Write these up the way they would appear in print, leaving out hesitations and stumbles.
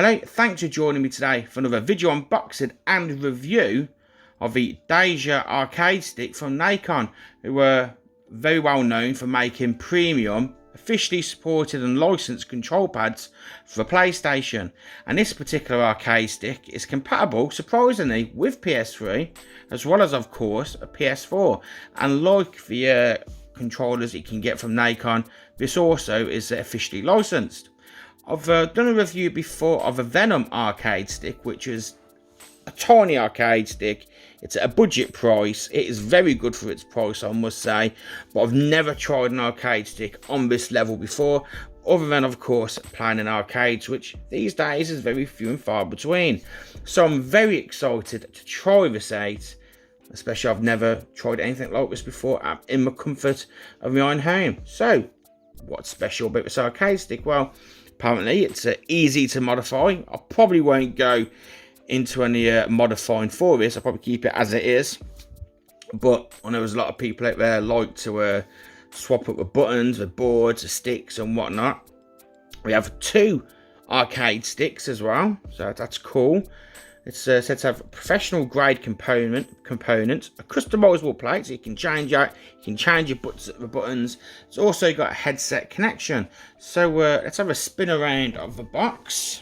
Hello, thanks for joining me today for another video unboxing and review of the Daija arcade stick from NACON, who were very well known for making premium, officially supported and licensed control pads for the PlayStation. And this particular arcade stick is compatible, surprisingly, with PS3, as well as, of course, a PS4. And like the controllers you can get from NACON, this also is officially licensed. I've done a review before of a Venom arcade stick, which is a tiny arcade stick. It's at a budget price. It is very good for its price, I must say, but I've never tried an arcade stick on this level before, other than, of course, playing in arcades, which these days is very few and far between. So I'm very excited to try this out, especially I've never tried anything like this before in the comfort of my own home. So what's special about this arcade stick? Well, apparently it's easy to modify. I probably won't go into any modifying for this. I'll probably keep it as it is. But I know there's a lot of people out there like to swap up the buttons, the boards, the sticks and whatnot. We have two arcade sticks as well, so that's cool. It's said to have a professional grade components, a customizable plate, so you can change out, you can change the buttons. It's also got a headset connection. So let's have a spin around of the box.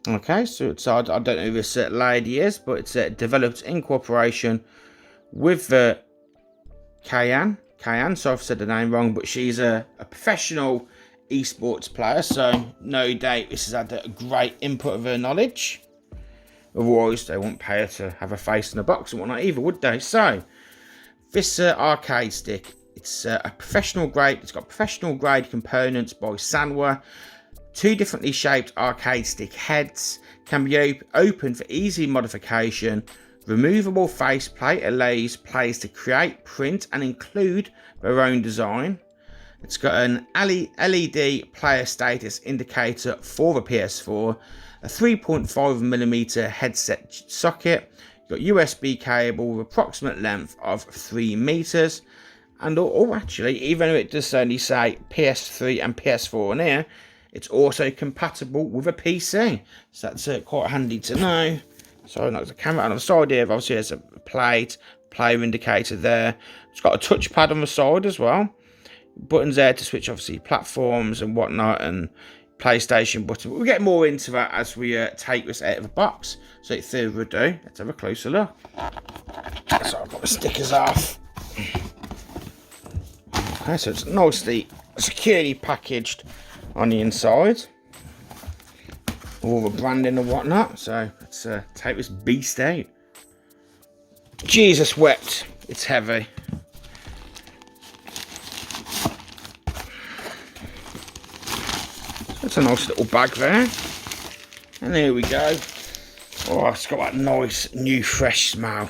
Okay, so it's I don't know who this lady is, but it's developed in cooperation with Cayenne. So I've said the name wrong, but she's a professional esports player, so no doubt this has had a great input of her knowledge. Otherwise, they wouldn't pay her to have a face in a box and whatnot either, would they? So, this arcade stick, it's a professional grade. It's got professional grade components by SANWA. Two differently shaped arcade stick heads can be opened for easy modification. Removable faceplate allows players to create, print, and include their own design. It's got an LED player status indicator for the PS4. A 3.5mm headset socket. You've got USB cable with approximate length of 3 meters, and actually, even though it does only say PS3 and PS4 on here, it's also compatible with a PC, so that's quite handy to know. So there's a camera on the side here. Obviously there's a player indicator there. It's got a touchpad on the side as well, buttons there to switch obviously platforms and whatnot, and PlayStation button. We'll get more into that as we take this out of the box. So without further ado, let's have a closer look. So I've got the stickers off. Okay, so it's nicely securely packaged on the inside, all the branding and whatnot. So let's take this beast out. Jesus wept, it's heavy. That's a nice little bag there, and there we go. Oh, it's got that nice new fresh smell.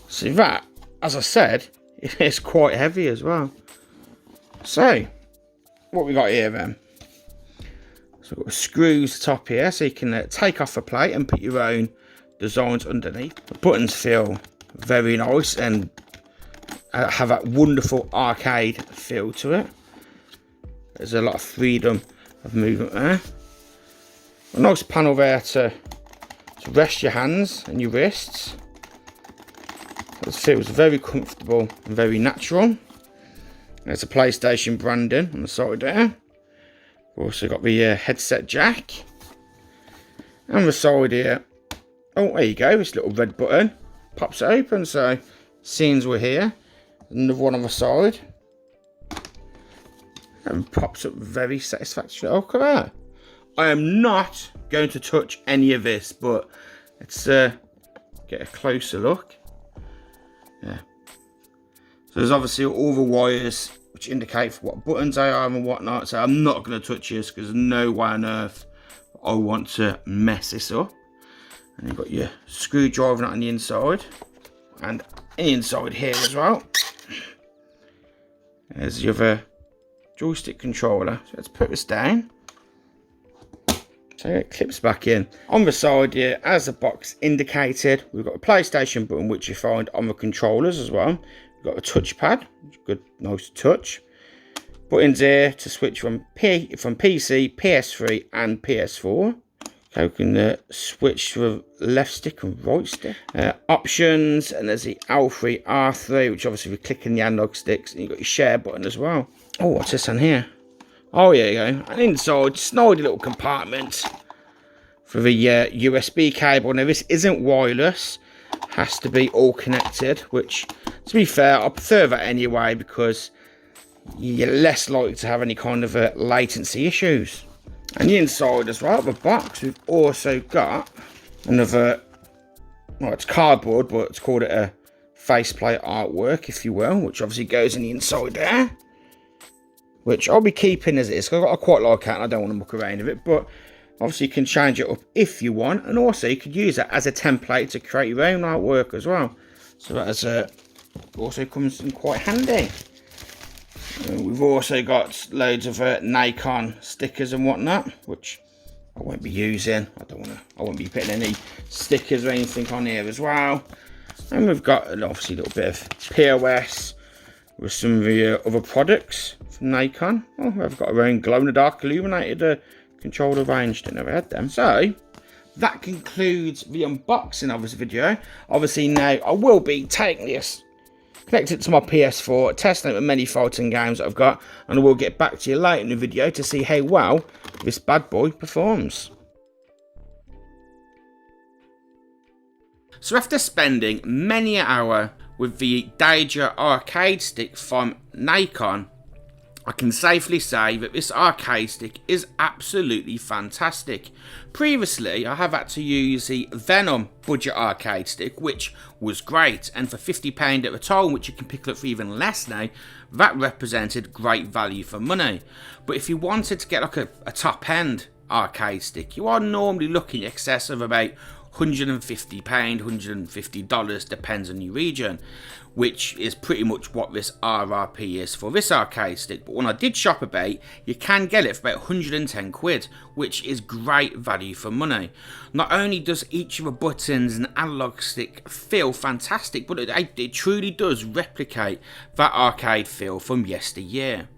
See that, as I said, it's quite heavy as well. So what we got here then? So we've got screws top here, so you can take off the plate and put your own designs underneath. The buttons feel very nice and have that wonderful arcade feel to it. There's a lot of freedom of movement there. A nice panel there to rest your hands and your wrists. It feels very comfortable and very natural. There's a PlayStation branding on the side there. We've also got the headset jack. And the side here. Oh, there you go. This little red button pops it open. So, scenes were here. Another one on the side. And pops up very satisfactory. Oh, look at that. I am not going to touch any of this, but let's get a closer look. Yeah. So there's obviously all the wires which indicate what buttons they are and whatnot. So I'm not going to touch this because there's no way on earth I want to mess this up. And you've got your screwdriver on the inside and inside here as well. There's the other joystick controller. So let's put this down. So it clips back in. On the side here, as the box indicated, we've got a PlayStation button which you find on the controllers as well. We've got a touchpad, good, nice touch. buttons here to switch from PC, PS3 and PS4. Okay, we can switch to the left stick and right stick. Options, and there's the L3, R3, which obviously we click in the analog sticks, and you've got your share button as well. Oh, what's this on here? Oh, yeah, you go. And inside, snidey little compartment for the USB cable. Now, this isn't wireless. Has to be all connected, which, to be fair, I prefer that anyway, because you're less likely to have any kind of latency issues. And the inside as well of the box, we've also got another, well, it's cardboard, but it's called a faceplate artwork, if you will, which obviously goes in the inside there, which I'll be keeping as it is, because I quite like it and I don't want to muck around with it, but obviously you can change it up if you want, and also you could use it as a template to create your own artwork as well. So that also comes in quite handy. We've also got loads of NACON stickers and whatnot, which I won't be using. I won't be putting any stickers or anything on here as well. And we've got obviously a little bit of POS with some of the other products from NACON. Oh, we've got our own glow-in-the-dark illuminated controller range. Didn't know we had them. So that concludes the unboxing of this video. Obviously now I will be taking this, connect it to my PS4, testing it with many fighting games that I've got, and I will get back to you later in the video to see how well this bad boy performs. So after spending many an hour with the Daija arcade stick from NACON, I can safely say that this arcade stick is absolutely fantastic. Previously, I have had to use the Venom budget arcade stick, which was great, and for £50 at the time, which you can pick up for even less now, that represented great value for money. But if you wanted to get like a top-end arcade stick, you are normally looking in excess of about £150, $150, depends on your region, which is pretty much what this RRP is for this arcade stick. But when I did shop about, you can get it for about 110 quid, which is great value for money. Not only does each of the buttons and analog stick feel fantastic, but it truly does replicate that arcade feel from yesteryear.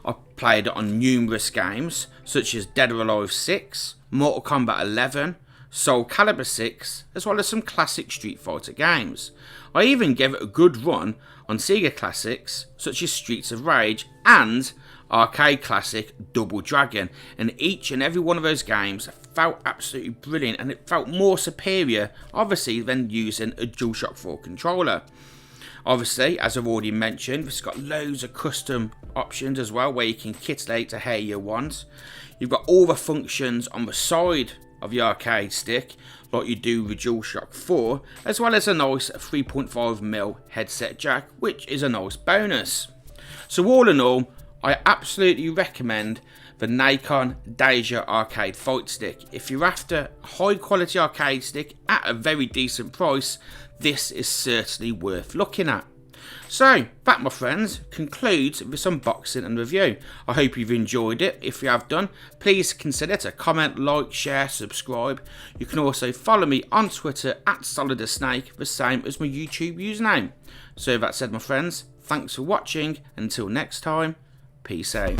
I played it on numerous games, such as Dead or Alive 6, Mortal Kombat 11, Soul Calibur 6, as well as some classic Street Fighter games. I even gave it a good run on Sega classics such as Streets of Rage and arcade classic Double Dragon, and each and every one of those games felt absolutely brilliant, and it felt more superior obviously than using a DualShock 4 controller. Obviously, as I've already mentioned, it's got loads of custom options as well, where you can kit it to how you want. You've got all the functions on the side of the arcade stick, like you do with DualShock 4, as well as a nice 3.5mm headset jack, which is a nice bonus. So all in all, I absolutely recommend the NACON Daija arcade fight stick. If you're after a high quality arcade stick at a very decent price, this is certainly worth looking at. So, that my friends concludes this unboxing and review. I hope you've enjoyed it. If you have done, please consider to comment, like, share, subscribe. You can also follow me on Twitter at SolidASnake, the same as my YouTube username. So that said my friends, thanks for watching. Until next time, peace out.